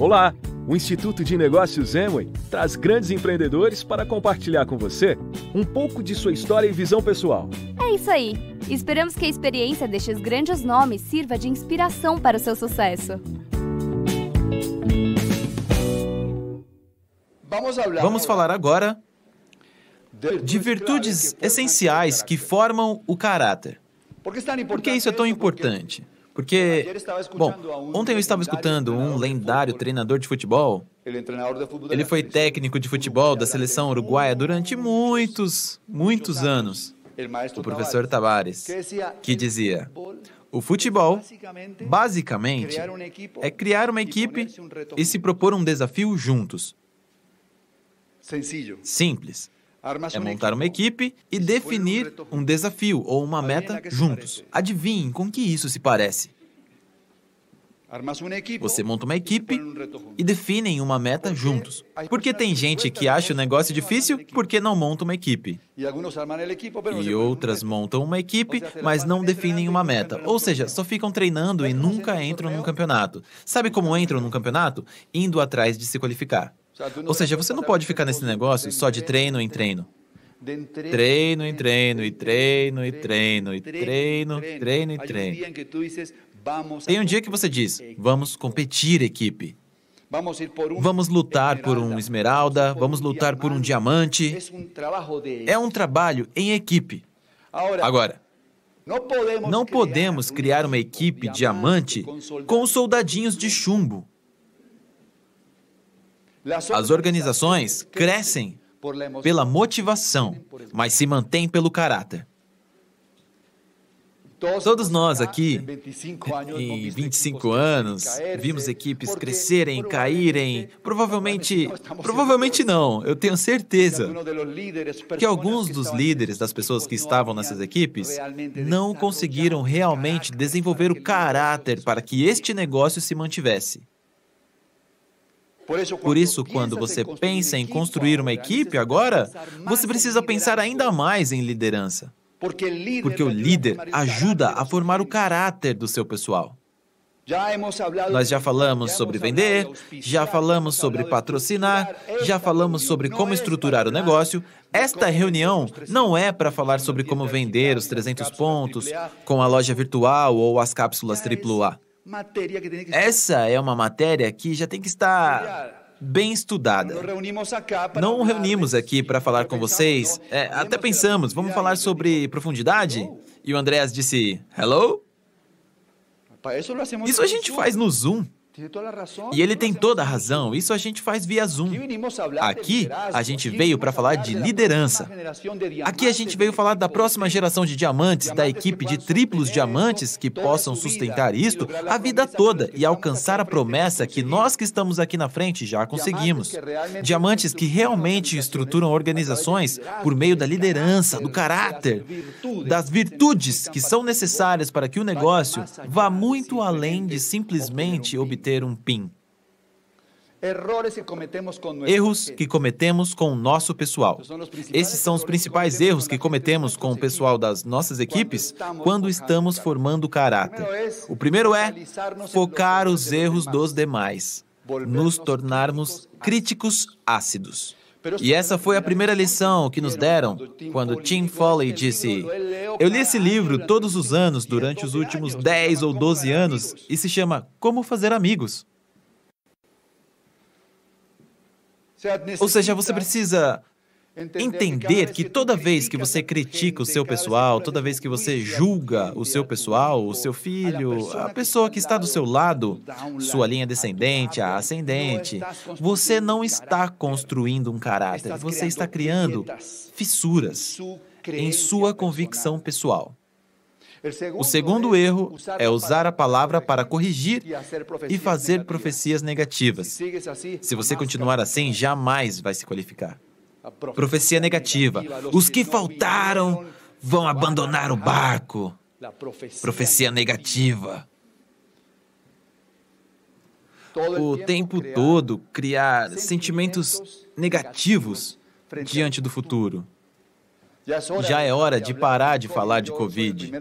Olá! O Instituto de Negócios Amway traz grandes empreendedores para compartilhar com você um pouco de sua história e visão pessoal. É isso aí! Esperamos que a experiência destes grandes nomes sirva de inspiração para o seu sucesso. Vamos falar agora de virtudes essenciais que formam o caráter. Por que isso é tão importante? Porque, ontem eu estava escutando um lendário treinador de futebol. Ele foi técnico de futebol da seleção uruguaia durante muitos anos. O professor Tavares, que dizia: o futebol, basicamente, é criar uma equipe e se propor um desafio juntos. Simples. É montar uma equipe e definir um desafio ou uma meta juntos. Adivinhem com que isso se parece? Você monta uma equipe e definem uma meta juntos. Porque tem gente que acha o negócio difícil porque não monta uma equipe. E outras montam uma equipe, mas não definem uma meta. Ou seja, só ficam treinando e nunca entram num campeonato. Sabe como entram num campeonato? Indo atrás de se qualificar. Ou seja, você não pode ficar nesse negócio só de treino em treino. Treino em treino, e treino, e treino, e treino, treino e treino. Tem um dia que você diz: vamos competir, equipe. Vamos lutar por um esmeralda, vamos lutar por um diamante. É um trabalho em equipe. Agora, não podemos criar uma equipe diamante com soldadinhos de chumbo. As organizações crescem pela motivação, mas se mantêm pelo caráter. Todos nós aqui, em 25 anos, vimos equipes crescerem, caírem. Provavelmente não, eu tenho certeza que alguns dos líderes das pessoas que estavam nessas equipes não conseguiram realmente desenvolver o caráter para que este negócio se mantivesse. Por isso, quando você pensa em construir uma equipe agora, você precisa pensar ainda mais em liderança. Porque o líder ajuda a formar o caráter do seu pessoal. Nós já falamos sobre vender, já falamos sobre patrocinar, já falamos sobre como estruturar o negócio. Esta reunião não é para falar sobre como vender os 300 pontos com a loja virtual ou as cápsulas AAA. Essa é uma matéria que já tem que estar bem estudada. Não reunimos aqui para falar com vocês. Até pensamos, vamos falar sobre profundidade? E o Andreas disse: hello? Isso a gente faz no Zoom. E ele tem toda a razão, isso a gente faz via Zoom. Aqui, a gente veio para falar de liderança. Aqui a gente veio falar da próxima geração de diamantes, da equipe de triplos diamantes que possam sustentar isto a vida toda e alcançar a promessa que nós que estamos aqui na frente já conseguimos. Diamantes que realmente estruturam organizações por meio da liderança, do caráter, das virtudes que são necessárias para que o negócio vá muito além de simplesmente obter um PIN. Erros que cometemos com o nosso pessoal. Esses são os principais erros que cometemos com o pessoal das nossas equipes quando estamos formando caráter. O primeiro é focar os erros dos demais, nos tornarmos críticos ácidos. E essa foi a primeira lição que nos deram quando Tim Foley disse: eu li esse livro todos os anos durante os últimos 10 ou 12 anos e se chama Como Fazer Amigos. Ou seja, você precisa entender que toda vez que você critica o seu pessoal, toda vez que você julga o seu pessoal, o seu filho, a pessoa que está do seu lado, sua linha descendente, a ascendente, você não está construindo um caráter, você está criando fissuras em sua convicção pessoal. O segundo erro é usar a palavra para corrigir e fazer profecias negativas. Se você continuar assim, jamais vai se qualificar. Profecia negativa. Os que faltaram vão abandonar o barco. Profecia negativa. O tempo todo criar sentimentos negativos diante do futuro. Já é hora de parar de falar de Covid.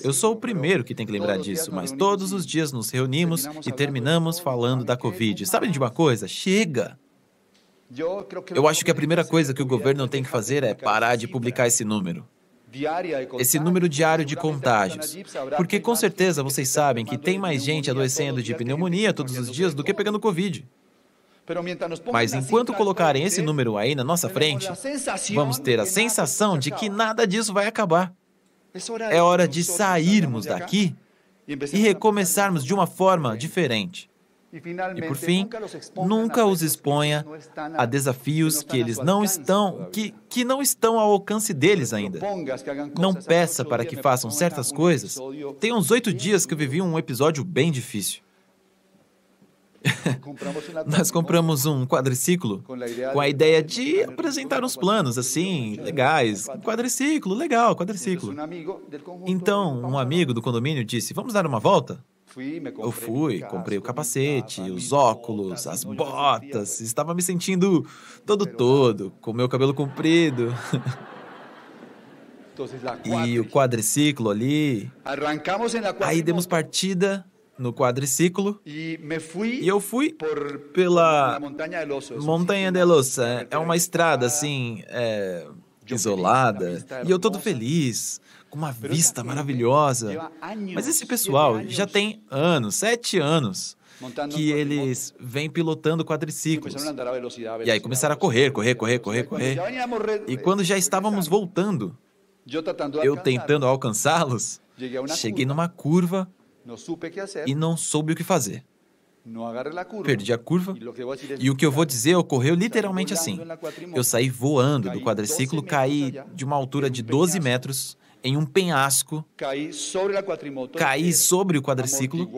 Eu sou o primeiro que tem que lembrar disso, mas todos os dias nos reunimos e terminamos falando da Covid. Sabem de uma coisa? Chega! Eu acho que a primeira coisa que o governo tem que fazer é parar de publicar esse número diário de contágios. Porque com certeza vocês sabem que tem mais gente adoecendo de pneumonia todos os dias do que pegando Covid. Mas enquanto colocarem esse número aí na nossa frente, vamos ter a sensação de que nada disso vai acabar. É hora de sairmos daqui e recomeçarmos de uma forma diferente. E por fim, nunca os exponha a desafios que eles não estão, que não estão ao alcance deles ainda. Não peça para que façam certas coisas. Tem uns 8 dias que eu vivi um episódio bem difícil. Nós compramos um quadriciclo com a ideia de apresentar uns planos, assim, legais. Quadriciclo, legal, quadriciclo. Então, um amigo do condomínio disse, vamos dar uma volta? Eu fui, comprei o capacete, os óculos, as botas, estava me sentindo todo, com meu cabelo comprido. E o quadriciclo ali. Aí demos partida no quadriciclo e eu fui pela Montanha de los. É uma estrada assim, isolada, e eu todo feliz, com uma vista maravilhosa. Mas esse pessoal já tem 7 anos, que eles vêm pilotando quadriciclos. E aí começaram a correr. E quando já estávamos voltando, eu tentando alcançá-los, cheguei numa curva e não soube o que fazer. Perdi a curva e o que eu vou dizer ocorreu literalmente assim. Eu saí voando do quadriciclo, caí de uma altura de 12 metros em um penhasco, caí sobre o quadriciclo,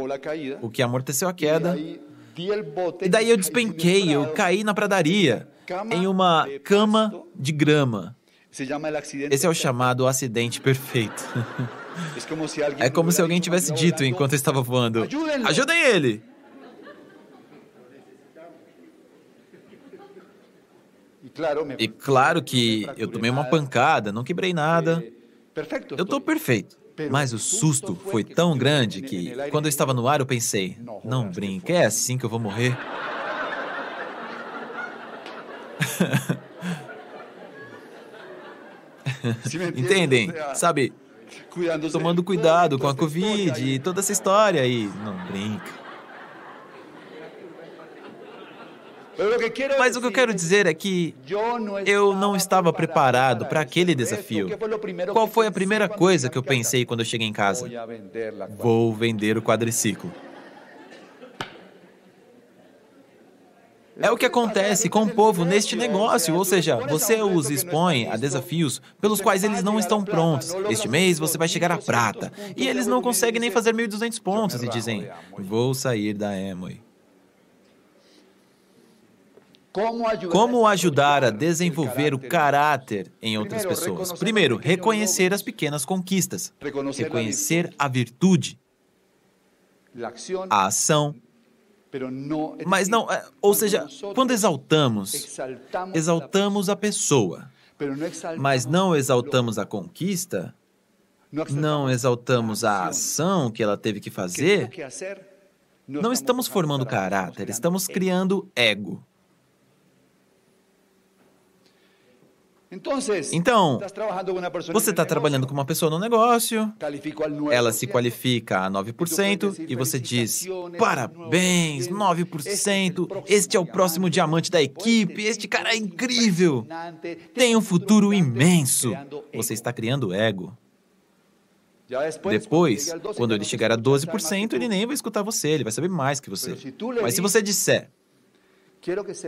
o que amorteceu a queda, e daí eu despenquei, eu caí na pradaria, em uma cama de grama. Esse é o chamado acidente perfeito. É como se alguém tivesse dito enquanto eu estava voando, ajudem ele! E claro que eu tomei uma pancada, não quebrei nada. Eu estou perfeito. Mas o susto foi tão grande que, quando eu estava no ar, eu pensei, não brinque, é assim que eu vou morrer. Entendem? Sabe, tomando cuidado com a Covid e toda essa história aí. Não brinca. Mas o que eu quero dizer é que eu não estava preparado para aquele desafio. Qual foi a primeira coisa que eu pensei quando eu cheguei em casa? Vou vender o quadriciclo. É o que acontece com o povo neste negócio, ou seja, você os expõe a desafios pelos quais eles não estão prontos. Este mês você vai chegar à prata, e eles não conseguem nem fazer 1.200 pontos e dizem, vou sair da Amway. Como ajudar a desenvolver o caráter em outras pessoas? Primeiro, reconhecer as pequenas conquistas, reconhecer a virtude, a ação. Mas não, ou seja, quando exaltamos a pessoa, mas não exaltamos a conquista, não exaltamos a ação que ela teve que fazer, não estamos formando caráter, estamos criando ego. Então, você está trabalhando com uma pessoa no negócio, ela se qualifica a 9% e você diz, parabéns, 9%, este é o próximo diamante da equipe, este cara é incrível, tem um futuro imenso. Você está criando ego. Depois, quando ele chegar a 12%, ele nem vai escutar você, ele vai saber mais que você. Mas se você disser,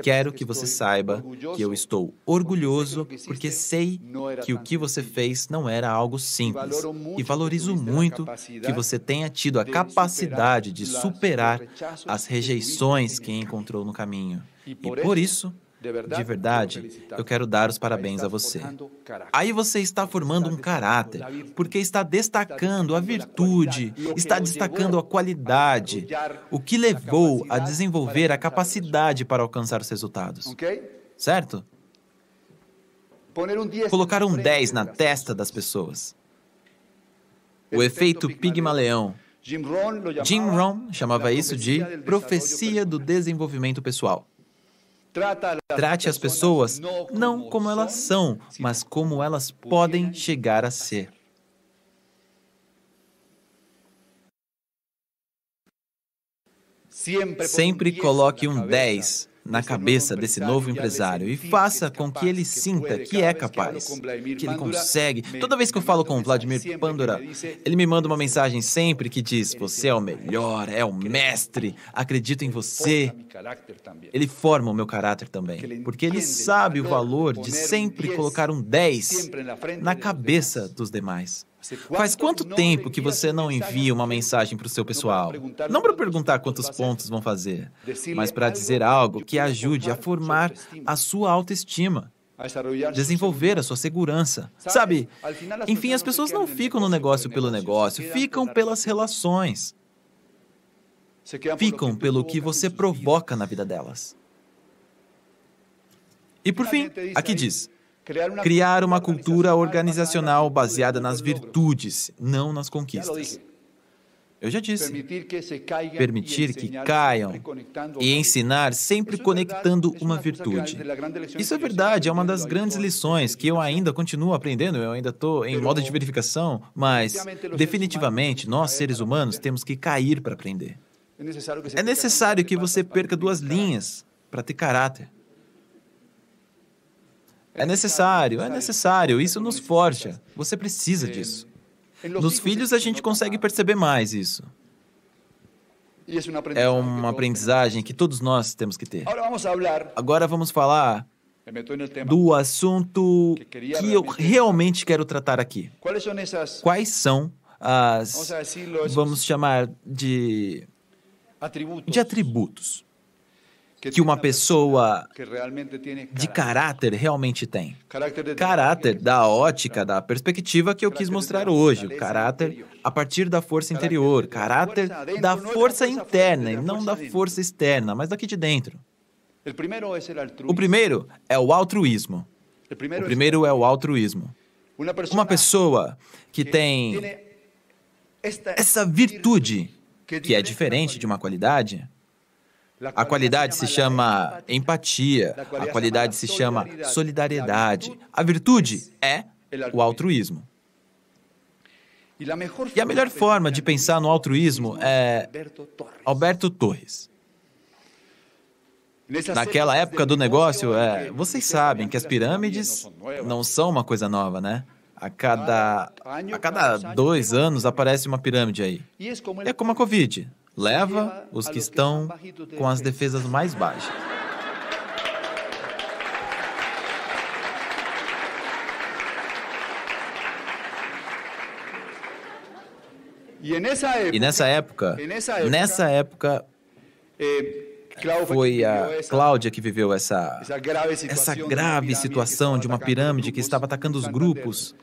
quero que você saiba que eu estou orgulhoso porque sei que o que você fez não era algo simples e valorizo muito que você tenha tido a capacidade de superar as rejeições que encontrou no caminho. E por isso, de verdade, eu quero dar os parabéns a você. Aí você está formando um caráter, porque está destacando a virtude, está destacando a qualidade, o que levou a desenvolver a capacidade para alcançar os resultados. Certo? Colocar um 10 na testa das pessoas. O efeito Pigmaleão. Jim Rohn chamava isso de profecia do desenvolvimento pessoal. Trate as pessoas não como elas são, mas como elas podem chegar a ser. Sempre coloque um 10 na cabeça desse novo empresário e faça com que ele sinta que é capaz, que ele consegue. Toda vez que eu falo com o Vladimir Pandora, ele me manda uma mensagem sempre que diz: você é o melhor, é o mestre, acredito em você. Ele forma o meu caráter também, porque ele sabe o valor de sempre colocar um 10 na cabeça dos demais. Faz quanto tempo que você não envia uma mensagem para o seu pessoal? Não para perguntar quantos pontos vão fazer, mas para dizer algo que ajude a formar a sua autoestima, desenvolver a sua segurança. Sabe, enfim, as pessoas não ficam no negócio pelo negócio, ficam pelas relações. Ficam pelo que você provoca na vida delas. E por fim, aqui diz: criar uma cultura organizacional baseada nas virtudes, não nas conquistas. Eu já disse. Permitir que caiam e ensinar sempre conectando uma virtude. Isso é verdade, é uma das grandes lições que eu ainda continuo aprendendo, eu ainda estou em modo de verificação, mas definitivamente nós, seres humanos, temos que cair para aprender. É necessário que você perca 2 linhas para ter caráter. É necessário, isso nos forja. Você precisa disso. Nos filhos a gente consegue perceber mais isso. É uma aprendizagem que todos nós temos que ter. Agora vamos falar do assunto que eu realmente quero tratar aqui. Quais são as, vamos chamar de atributos que uma pessoa de caráter realmente tem. Caráter da ótica, da perspectiva que eu quis mostrar hoje. O caráter a partir da força interior. Caráter da força interna e não da força externa, mas daqui de dentro. O primeiro é o altruísmo. Uma pessoa que tem essa virtude, que é diferente de uma qualidade. A qualidade se chama empatia, a qualidade se chama solidariedade. A virtude é o altruísmo. E a melhor forma de pensar no altruísmo é Alberto Torres. Naquela época do negócio, vocês sabem que as pirâmides não são uma coisa nova, né? A cada 2 anos aparece uma pirâmide aí. É como a Covid. Leva os que estão com as defesas mais baixas. E nessa época, foi a Cláudia que viveu essa grave situação de uma pirâmide que estava atacando os grupos.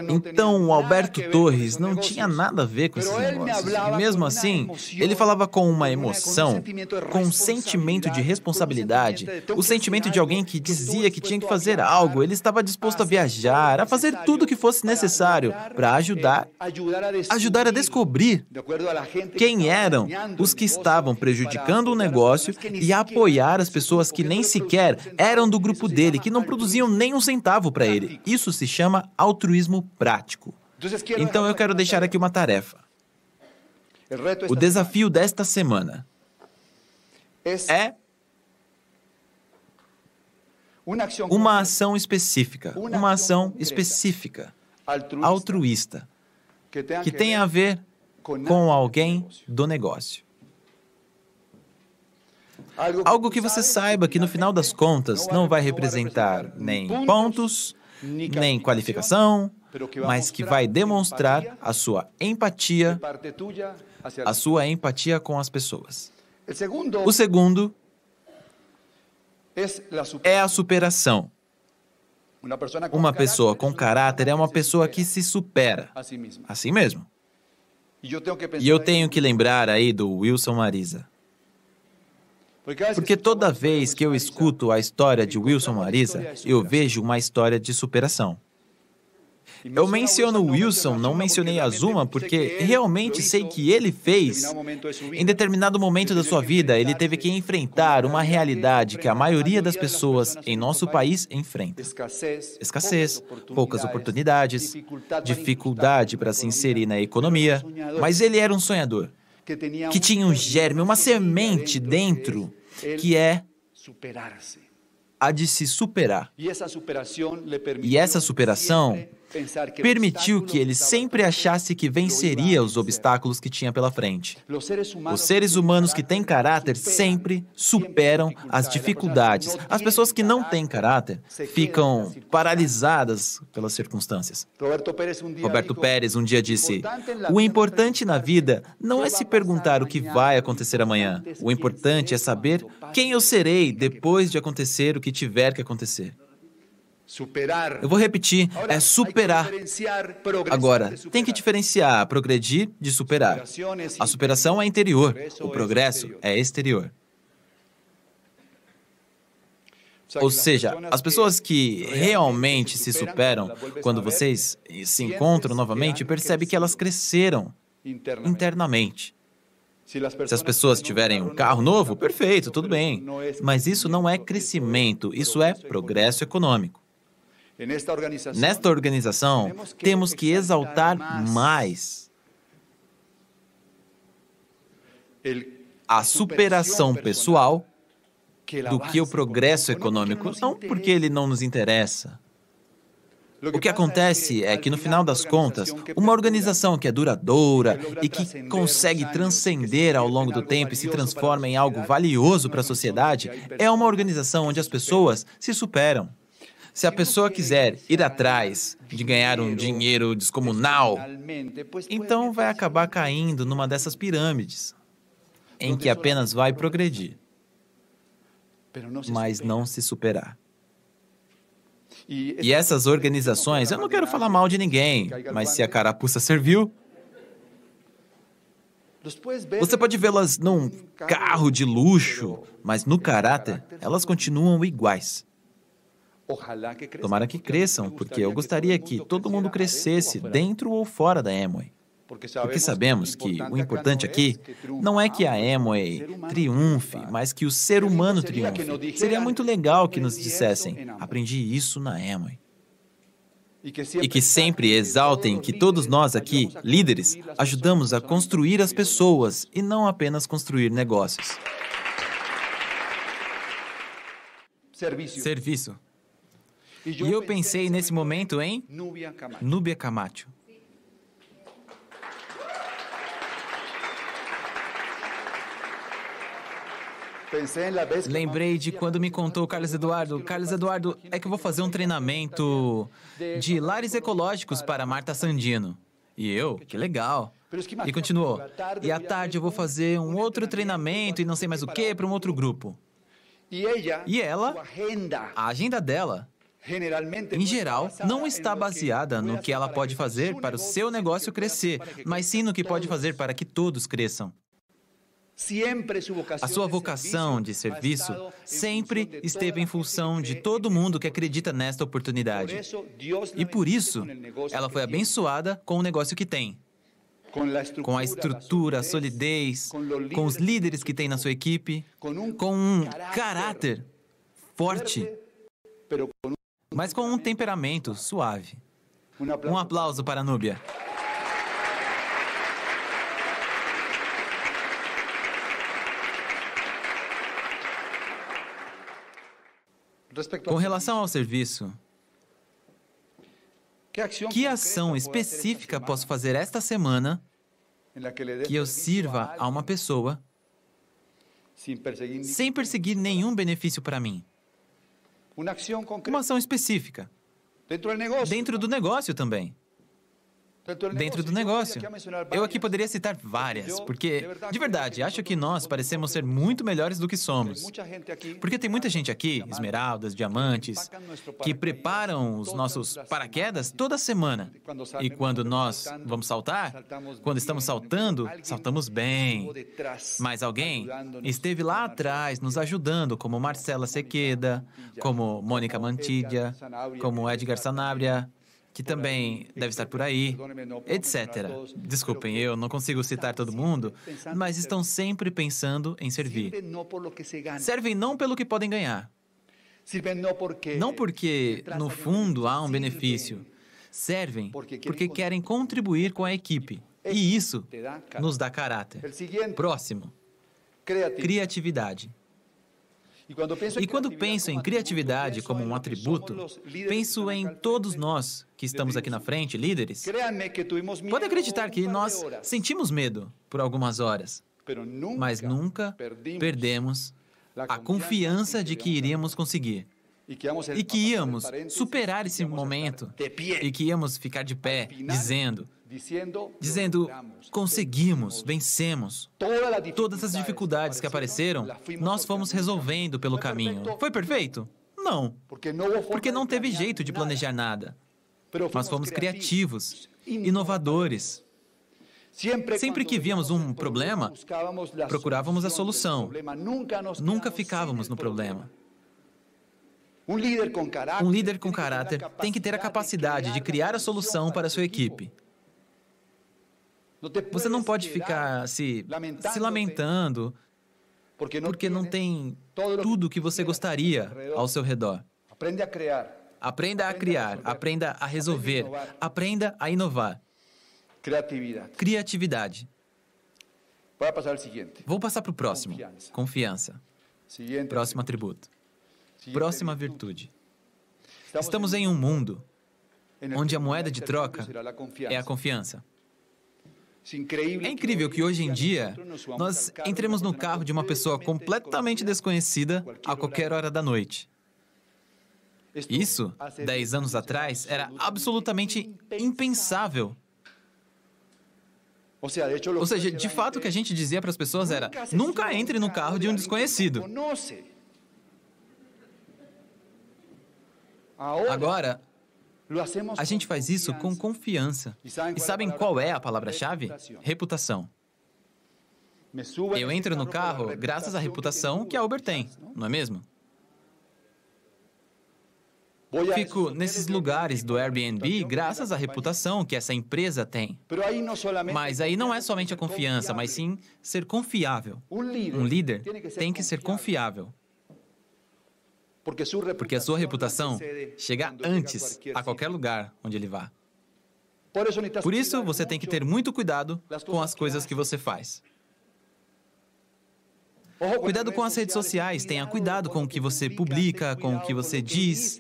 Então, o Alberto Torres não tinha nada a ver com esses negócios. E mesmo assim, ele falava com uma emoção, com um sentimento de responsabilidade, o sentimento de alguém que dizia que tinha que fazer algo. Ele estava disposto a viajar, a fazer tudo o que fosse necessário para ajudar a descobrir quem eram os que estavam prejudicando o negócio e a apoiar as pessoas que nem sequer eram do grupo dele, que não produziam nem um centavo para ele. Isso se chama altruísmo prático. Então eu quero deixar aqui uma tarefa. O desafio desta semana é uma ação específica, altruísta, que tenha a ver com alguém do negócio. Algo que você saiba que no final das contas não vai representar nem pontos, nem qualificação, mas que vai demonstrar a sua empatia com as pessoas. O segundo é a superação. Uma pessoa com caráter é uma pessoa que se supera a si mesmo. E eu tenho que lembrar aí do Wilson Marisa. Porque toda vez que eu escuto a história de Wilson Marisa, eu vejo uma história de superação. Eu menciono o Wilson, não mencionei Azuma, porque realmente sei que ele fez. Em determinado momento da sua vida, ele teve que enfrentar uma realidade que a maioria das pessoas em nosso país enfrenta. Escassez, poucas oportunidades, dificuldade para se inserir na economia. Mas ele era um sonhador, que tinha um germe, uma semente dentro, que é a de se superar. E essa superação permitiu que ele sempre achasse que venceria os obstáculos que tinha pela frente. Os seres humanos que têm caráter sempre superam as dificuldades. As pessoas que não têm caráter ficam paralisadas pelas circunstâncias. Roberto Pérez um dia disse: "O importante na vida não é se perguntar o que vai acontecer amanhã. O importante é saber quem eu serei depois de acontecer o que tiver que acontecer." Eu vou repetir, é superar. Agora, tem que diferenciar progredir de superar. A superação é interior, o progresso é exterior. Ou seja, as pessoas que realmente se superam, quando vocês se encontram novamente, percebem que elas cresceram internamente. Se as pessoas tiverem um carro novo, perfeito, tudo bem. Mas isso não é crescimento, isso é progresso econômico. Nesta organização, temos que exaltar mais a superação pessoal do que o progresso econômico, não porque ele não nos interessa. O que acontece é que, no final das contas, uma organização que é duradoura e que consegue transcender ao longo do tempo e se transforma em algo valioso para a sociedade, é uma organização onde as pessoas se superam. Se a pessoa quiser ir atrás de ganhar um dinheiro descomunal, então vai acabar caindo numa dessas pirâmides, em que apenas vai progredir, mas não se superar. E essas organizações, eu não quero falar mal de ninguém, mas se a carapuça serviu, você pode vê-las num carro de luxo, mas no caráter, elas continuam iguais. Tomara que cresçam, porque eu gostaria que todo mundo crescesse dentro ou fora da Amway. Porque sabemos que o importante aqui não é que a Amway triunfe, mas que o ser humano triunfe. Seria muito legal que nos dissessem: aprendi isso na Amway. E que sempre exaltem que todos nós aqui, líderes, ajudamos a construir as pessoas e não apenas construir negócios. Serviço. E eu pensei nesse momento em Núbia Camacho. Lembrei de quando me contou o Carlos Eduardo. Carlos Eduardo, é que eu vou fazer um treinamento de lares ecológicos para Marta Sandino. E eu, que legal. E continuou. E à tarde eu vou fazer um outro treinamento e não sei mais o que para um outro grupo. E ela, a agenda dela, em geral, não está baseada no que ela pode fazer para o seu negócio crescer, mas sim no que pode fazer para que todos cresçam. A sua vocação de serviço sempre esteve em função de todo mundo que acredita nesta oportunidade. E por isso, ela foi abençoada com o negócio que tem. Com a estrutura, a solidez, com os líderes que tem na sua equipe, com um caráter forte, mas com um temperamento suave. Um aplauso para a Núbia. Com relação ao serviço, que ação específica posso fazer esta semana que eu sirva a uma pessoa sem perseguir nenhum benefício para mim? Uma ação específica. Dentro do negócio também. dentro do negócio. Eu aqui poderia citar várias, porque, de verdade, acho que nós parecemos ser muito melhores do que somos. Porque tem muita gente aqui, esmeraldas, diamantes, que preparam os nossos paraquedas toda semana. E quando nós vamos saltar, quando estamos saltando, saltamos bem. Mas alguém esteve lá atrás nos ajudando, como Marcela Sequeda, como Mônica Mantilla, como Edgar Sanabria, que também deve estar por aí, etc. Desculpem, eu não consigo citar todo mundo, mas estão sempre pensando em servir. Servem não pelo que podem ganhar, não porque, no fundo, há um benefício. Servem porque querem contribuir com a equipe. E isso nos dá caráter. Próximo. Criatividade. E quando penso em criatividade como um atributo, penso em todos nós que estamos aqui na frente, líderes. Pode acreditar que nós sentimos medo por algumas horas, mas nunca perdemos a confiança de que iríamos conseguir. E que íamos superar esse momento, e que íamos ficar de pé, dizendo, conseguimos, vencemos. Todas as dificuldades que apareceram, nós fomos resolvendo pelo caminho. Foi perfeito? Não, porque não teve jeito de planejar nada. Mas fomos criativos, inovadores. Sempre que víamos um problema, procurávamos a solução. Nunca ficávamos no problema. Um líder com caráter tem que ter a capacidade de criar a solução para a sua equipe. Você não pode ficar se lamentando porque não tem tudo o que você gostaria ao seu redor. Aprenda a criar, aprenda a resolver, aprenda a inovar. Criatividade. Vou passar para o próximo. Confiança. Próximo atributo. Próxima virtude. Estamos em um mundo onde a moeda de troca é a confiança. É incrível que hoje em dia nós entremos no carro de uma pessoa completamente desconhecida a qualquer hora da noite. Isso, 10 anos atrás, era absolutamente impensável. Ou seja, de fato o que a gente dizia para as pessoas era: nunca entre no carro de um desconhecido. Agora, a gente faz isso com confiança. E sabem qual é a palavra-chave? Reputação. Eu entro no carro graças à reputação que a Uber tem, não é mesmo? Fico nesses lugares do Airbnb graças à reputação que essa empresa tem. Mas aí não é somente a confiança, mas sim ser confiável. Um líder tem que ser confiável. Porque a sua reputação chega antes a qualquer lugar onde ele vá. Por isso, você tem que ter muito cuidado com as coisas que você faz. Cuidado com as redes sociais, tenha cuidado com o que você publica, com o que você diz,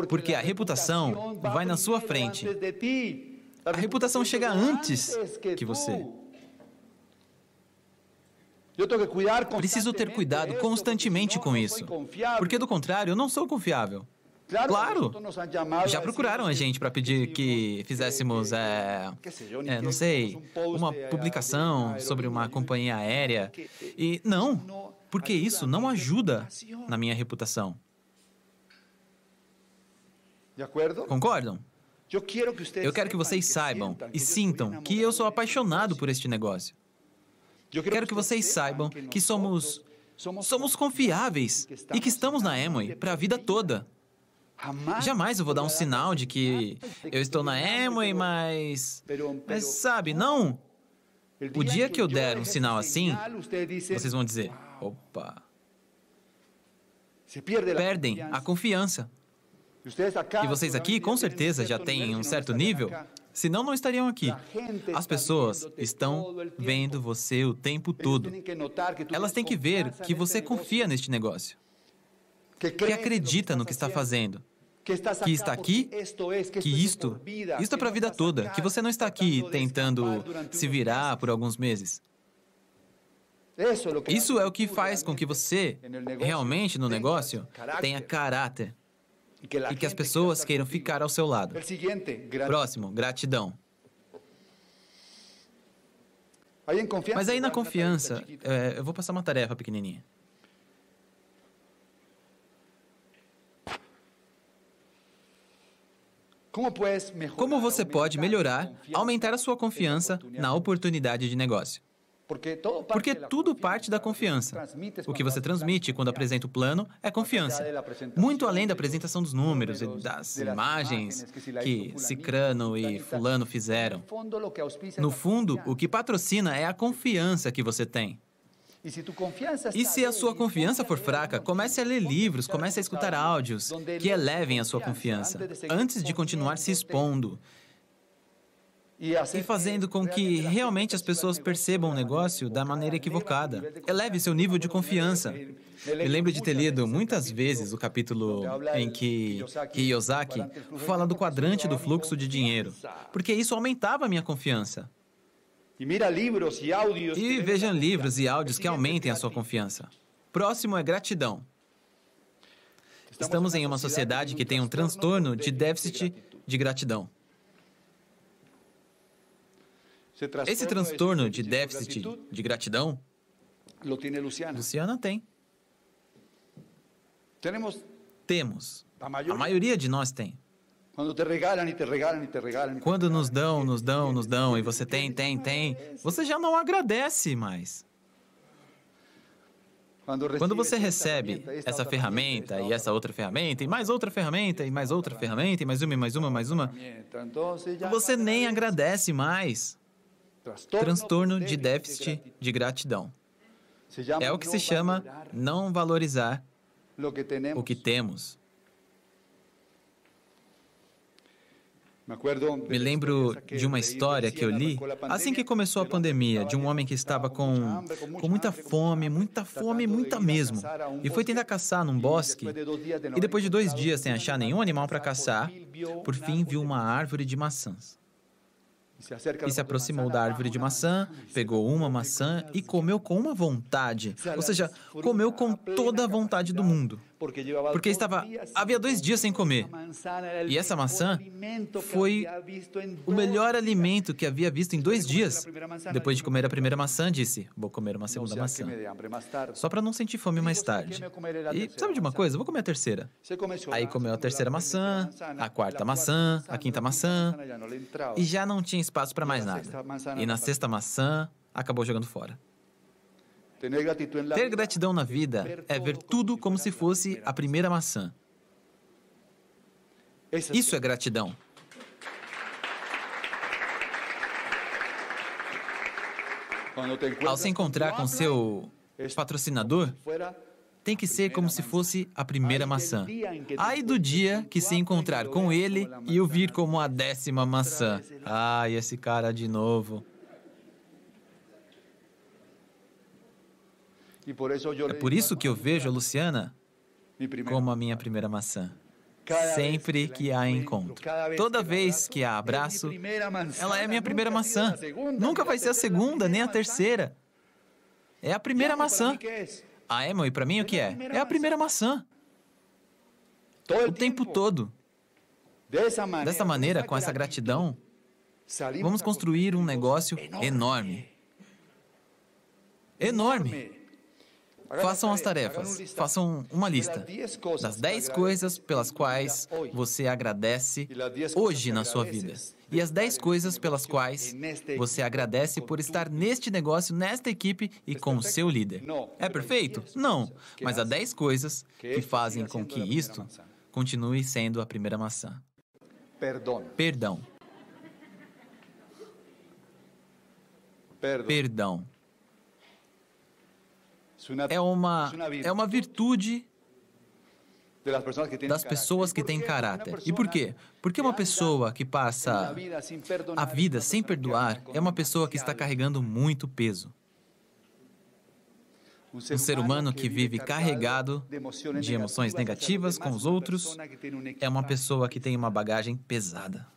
porque a reputação vai na sua frente. A reputação chega antes que você. Preciso ter cuidado constantemente com isso, porque do contrário, eu não sou confiável. Claro, já procuraram a gente para pedir que fizéssemos, não sei, uma publicação sobre uma companhia aérea. E não, porque isso não ajuda na minha reputação. Concordam? Eu quero que vocês saibam e sintam que eu sou apaixonado por este negócio. Quero que vocês saibam que somos confiáveis e que estamos na Amway para a vida toda. Jamais eu vou dar um sinal de que eu estou na Amway, mas sabe, não. O dia que eu der um sinal assim, vocês vão dizer, opa, perdem a confiança. E vocês aqui, com certeza, já têm um certo nível, senão não estariam aqui. As pessoas estão vendo você o tempo todo. Elas têm que ver que você confia neste negócio, que acredita no que está fazendo, que está aqui, que isto é para a vida toda, que você não está aqui tentando se virar por alguns meses. Isso é o que faz com que você, realmente no negócio, tenha caráter. E que as pessoas queiram ficar ao seu lado. Próximo, gratidão. Mas aí na confiança, eu vou passar uma tarefa pequenininha. Como você pode melhorar, aumentar a sua confiança na oportunidade de negócio? Porque tudo parte da confiança. O que você transmite quando apresenta o plano é confiança. Muito além da apresentação dos números e das imagens que Cicrano e Fulano fizeram. No fundo, o que patrocina é a confiança que você tem. E se a sua confiança for fraca, comece a ler livros, comece a escutar áudios que elevem a sua confiança, antes de continuar se expondo e fazendo com que realmente as pessoas percebam o negócio da maneira equivocada. Eleve seu nível de confiança. Eu lembro de ter lido muitas vezes o capítulo em que Kiyosaki fala do quadrante do fluxo de dinheiro, porque isso aumentava a minha confiança. E vejam livros e áudios que aumentem a sua confiança. Próximo é gratidão. Estamos em uma sociedade que tem um transtorno de déficit de gratidão. Esse transtorno de déficit de gratidão, Luciana tem. Temos. A maioria de nós tem. Quando nos dão, e você tem, você já não agradece mais. Quando você recebe essa ferramenta e essa outra ferramenta, e mais outra ferramenta, e mais outra ferramenta, e mais uma, e mais uma, mais uma, você nem agradece mais. Transtorno de déficit de gratidão. É o que se chama não valorizar o que temos. Me lembro de uma história que eu li assim que começou a pandemia, de um homem que estava com muita fome, muita mesmo, e foi tentar caçar num bosque, e depois de 2 dias sem achar nenhum animal para caçar, por fim viu uma árvore de maçãs. E se aproximou da árvore de maçã, pegou uma maçã e comeu com uma vontade. Ou seja, comeu com toda a vontade do mundo. Porque havia 2 dias sem comer. E essa maçã foi o melhor alimento que havia visto em 2 dias. Depois de comer a primeira maçã, disse, vou comer uma segunda maçã. Só para não sentir fome mais tarde. E sabe de uma coisa? Vou comer a terceira. Aí comeu a terceira maçã, a quarta maçã, a quinta maçã. E já não tinha espaço para mais nada. E na sexta maçã, acabou jogando fora. Ter gratidão na vida é ver tudo como se fosse a primeira maçã. Isso é gratidão. Ao se encontrar com seu patrocinador, tem que ser como se fosse a primeira maçã. Ai do dia que se encontrar com ele e o vir como a 10ª maçã. Ai, esse cara de novo. É por isso que eu vejo a Luciana como a minha primeira maçã. Sempre que a encontro. Toda vez que a abraço, ela é a minha primeira maçã. Nunca vai ser a segunda, nem a terceira. É a primeira maçã. Ah, Emma, e para mim o que é? É a primeira maçã. O tempo todo. Dessa maneira, com essa gratidão, vamos construir um negócio enorme. Enorme. Façam as tarefas, façam uma lista das 10 coisas pelas quais você agradece hoje na sua vida. E as 10 coisas pelas quais você agradece por estar neste negócio, nesta equipe e com o seu líder. É perfeito? Não. Mas há 10 coisas que fazem com que isto continue sendo a primeira maçã. Perdão. Perdão. É uma virtude das pessoas que têm caráter. E por quê? Porque uma pessoa que passa a vida sem perdoar é uma pessoa que está carregando muito peso. Um ser humano que vive carregado de emoções negativas com os outros é uma pessoa que tem uma bagagem pesada.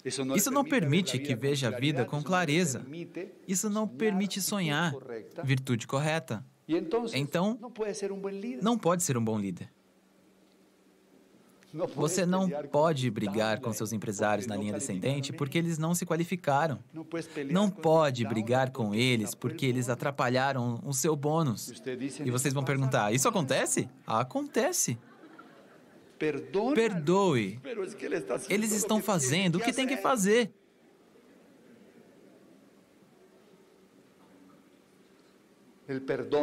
Isso não permite que veja a vida com clareza. Isso não permite sonhar. Virtude correta. Então, não pode ser um bom líder. Você não pode brigar com seus empresários na linha descendente porque eles não se qualificaram. Não pode brigar com eles porque eles atrapalharam o seu bônus. E vocês vão perguntar, isso acontece? Acontece. Perdoe. Eles estão fazendo o que tem que fazer.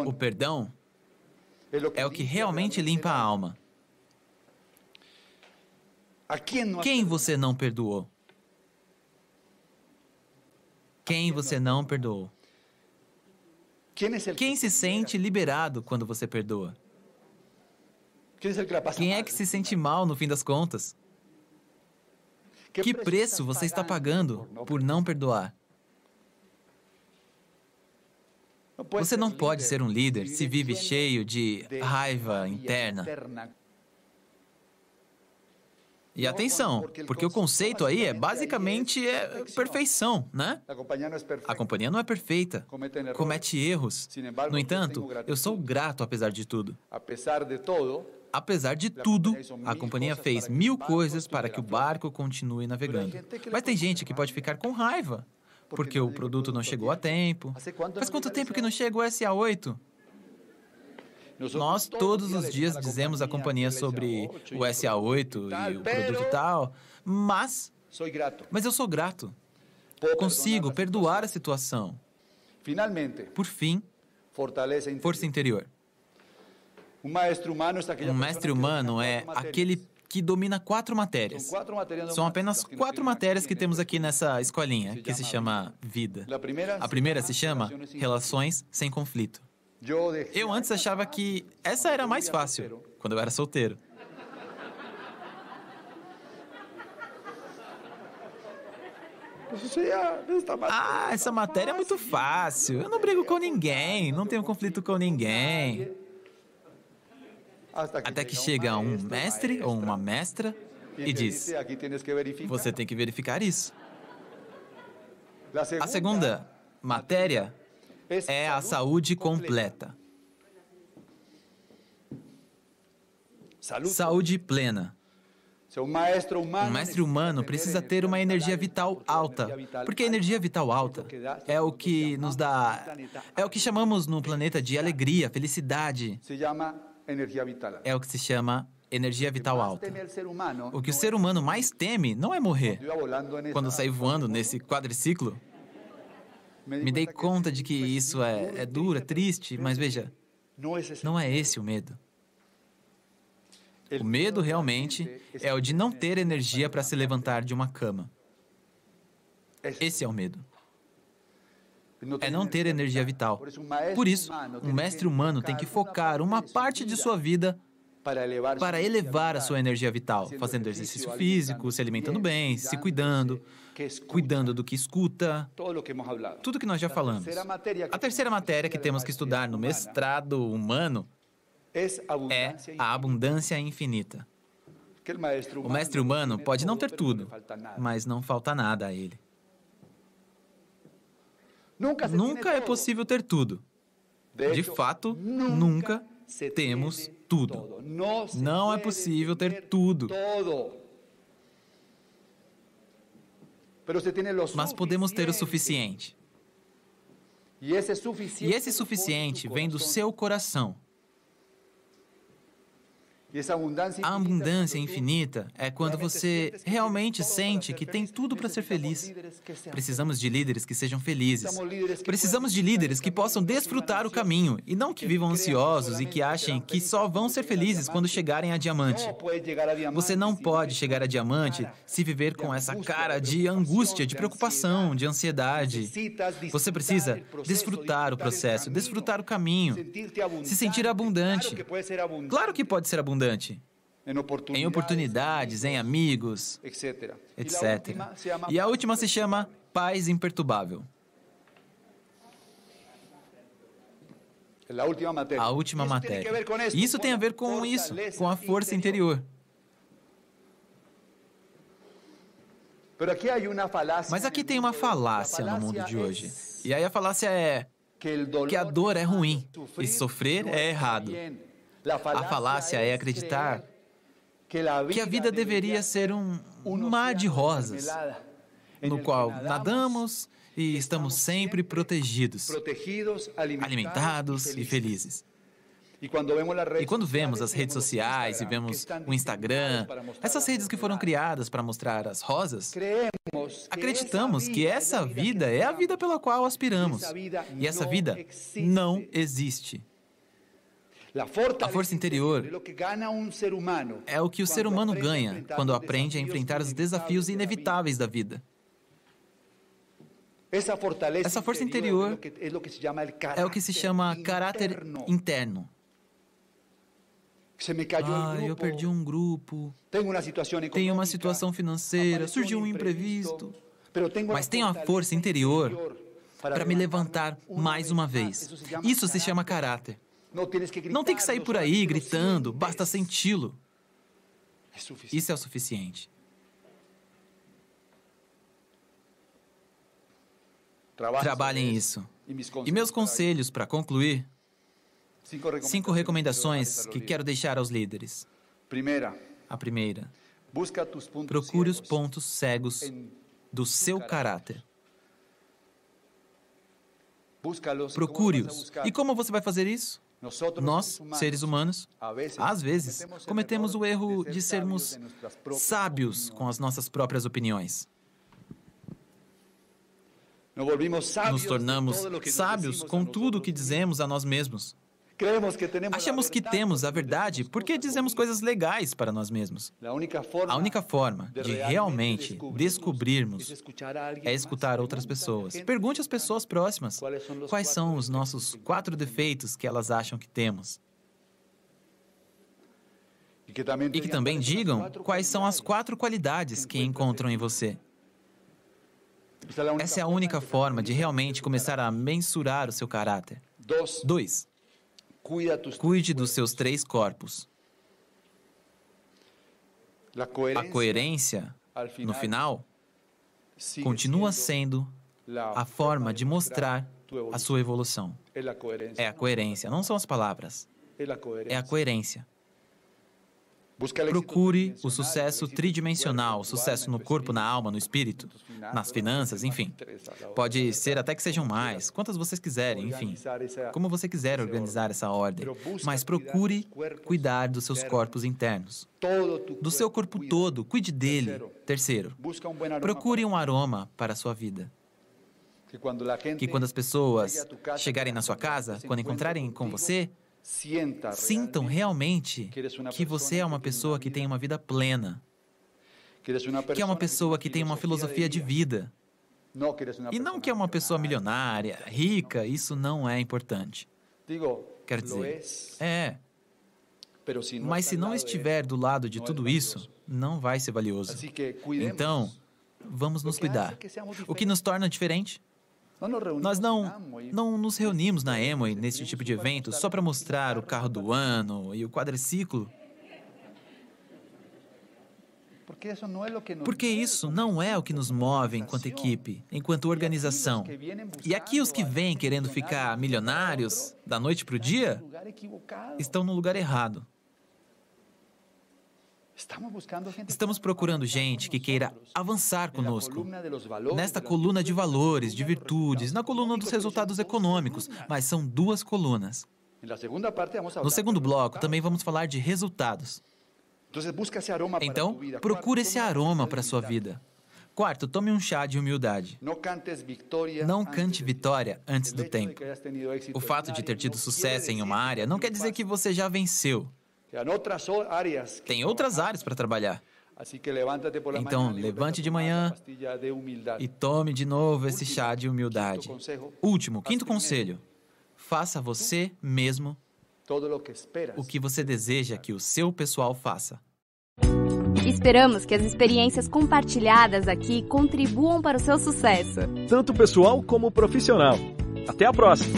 O perdão é o que realmente limpa a alma. Quem você não perdoou? Quem você não perdoou? Quem se sente liberado quando você perdoa? Quem é que se sente mal no fim das contas? Que preço você está pagando por não perdoar? Você não pode ser um líder se vive cheio de raiva interna. E atenção, porque o conceito aí é basicamente perfeição, né? A companhia não é perfeita, comete erros. No entanto, eu sou grato apesar de tudo. Apesar de tudo, a companhia fez 1000 coisas para que o barco continue navegando. Mas tem gente que pode ficar com raiva, porque o produto não chegou a tempo. Faz quanto tempo que não chega o SA8? Nós todos os dias dizemos à companhia sobre o SA8 e o produto tal, mas eu sou grato. Consigo perdoar a situação. Por fim, força interior. Um mestre humano é aquele que domina 4 matérias. São apenas 4 matérias que temos aqui nessa escolinha, que se chama vida. A primeira se chama relações sem conflito. Eu antes achava que essa era mais fácil, quando eu era solteiro. Essa matéria é muito fácil. Eu não brigo com ninguém, não tenho conflito com ninguém. Até que chega um mestre ou uma mestra e diz, você tem que verificar isso. A segunda matéria é a saúde completa. Saúde plena. Um mestre humano precisa ter uma energia vital alta, porque a energia vital alta é o que nos dá, é o que chamamos no planeta de alegria, felicidade. É o que se chama energia vital alta. O que o ser humano mais teme não é morrer. Quando eu saí voando nesse quadriciclo, me dei conta de que isso é duro, é triste, mas veja, não é esse o medo. O medo realmente é o de não ter energia para se levantar de uma cama. Esse é o medo. É não ter energia vital. Por isso, um mestre humano tem que focar uma parte de sua vida para elevar a sua energia vital, fazendo exercício físico, se alimentando bem, se cuidando, cuidando do que escuta, tudo que nós já falamos. A terceira matéria que temos que estudar no mestrado humano é a abundância infinita. O mestre humano pode não ter tudo, mas não falta nada a ele. Nunca é possível ter tudo. De fato, nunca temos tudo. Não é possível ter tudo. Mas podemos ter o suficiente. E esse suficiente vem do seu coração. A abundância infinita é quando você realmente sente que tem tudo para ser feliz. Precisamos de líderes que sejam felizes. Precisamos de líderes que possam desfrutar o caminho e não que vivam ansiosos e que achem que só vão ser felizes quando chegarem a diamante. Você não pode chegar a diamante se viver com essa cara de angústia, de preocupação, de ansiedade. Você precisa desfrutar o processo, desfrutar o caminho, se sentir abundante. Claro que pode ser abundante. Em oportunidades, em amigos, etc. E a última se chama paz imperturbável. A última matéria. E isso tem a ver com isso, com a força interior. Mas aqui tem uma falácia no mundo de hoje. E aí a falácia é que a dor é ruim e sofrer é errado. A falácia é acreditar que a vida deveria ser um mar de rosas, no qual nadamos e estamos sempre protegidos, alimentados e felizes. E quando vemos as redes sociais e vemos o Instagram, essas redes que foram criadas para mostrar as rosas, acreditamos que essa vida é a vida pela qual aspiramos. E essa vida não existe. A força interior é o que o ser humano ganha quando aprende a enfrentar os desafios inevitáveis da vida. Essa força interior é o que se chama caráter interno. Eu perdi um grupo, tenho uma situação financeira, surgiu um imprevisto, mas tenho a força interior para me levantar mais uma vez. Isso se chama caráter. Não tem que sair por aí gritando, basta senti-lo. Isso é o suficiente. Trabalhem isso. E meus conselhos para concluir: 5 recomendações que quero deixar aos líderes. A primeira: procure os pontos cegos do seu caráter. Procure-os. E como você vai fazer isso? Nós, seres humanos, às vezes, cometemos o erro de sermos sábios com as nossas próprias opiniões. Nos tornamos sábios com tudo o que dizemos a nós mesmos. Achamos que temos a verdade porque dizemos coisas legais para nós mesmos. A única forma de realmente descobrirmos é escutar outras pessoas. Pergunte às pessoas próximas quais são os nossos 4 defeitos que elas acham que temos. E que também digam quais são as 4 qualidades que encontram em você. Essa é a única forma de realmente começar a mensurar o seu caráter. 2. Cuide dos seus 3 corpos. A coerência, no final, continua sendo a forma de mostrar a sua evolução. É a coerência, não são as palavras. É a coerência. Procure o sucesso tridimensional, o sucesso no corpo, na alma, no espírito, nas finanças, enfim. Pode ser até que sejam mais, quantas vocês quiserem, enfim. Como você quiser organizar essa ordem. Mas procure cuidar dos seus corpos internos. Do seu corpo todo, cuide dele. Terceiro, procure um aroma para a sua vida. Que quando as pessoas chegarem na sua casa, quando encontrarem com você, sintam realmente que você é uma pessoa que tem uma vida plena, que é uma pessoa que tem uma filosofia de vida, e não que é uma pessoa milionária, rica, isso não é importante. Quero dizer, mas se não estiver do lado de tudo isso, não vai ser valioso. Então, vamos nos cuidar. O que nos torna diferente? Nós não nos reunimos na Amway nesse tipo de evento só para mostrar o carro do ano e o quadriciclo. Porque isso não é o que nos move enquanto equipe, enquanto organização. E aqui os que vêm querendo ficar milionários da noite para o dia estão no lugar errado. Estamos procurando gente que queira avançar conosco nesta coluna de valores, de virtudes, na coluna dos resultados econômicos, mas são 2 colunas. No segundo bloco, também vamos falar de resultados. Então, procure esse aroma para a sua vida. Quarto, tome um chá de humildade. Não cante vitória antes do tempo. O fato de ter tido sucesso em uma área não quer dizer que você já venceu. Tem outras áreas para trabalhar. Então, levante de manhã e tome de novo esse chá de humildade. Último, 5º conselho. Faça você mesmo o que você deseja que o seu pessoal faça. Esperamos que as experiências compartilhadas aqui contribuam para o seu sucesso. Tanto pessoal como profissional. Até a próxima!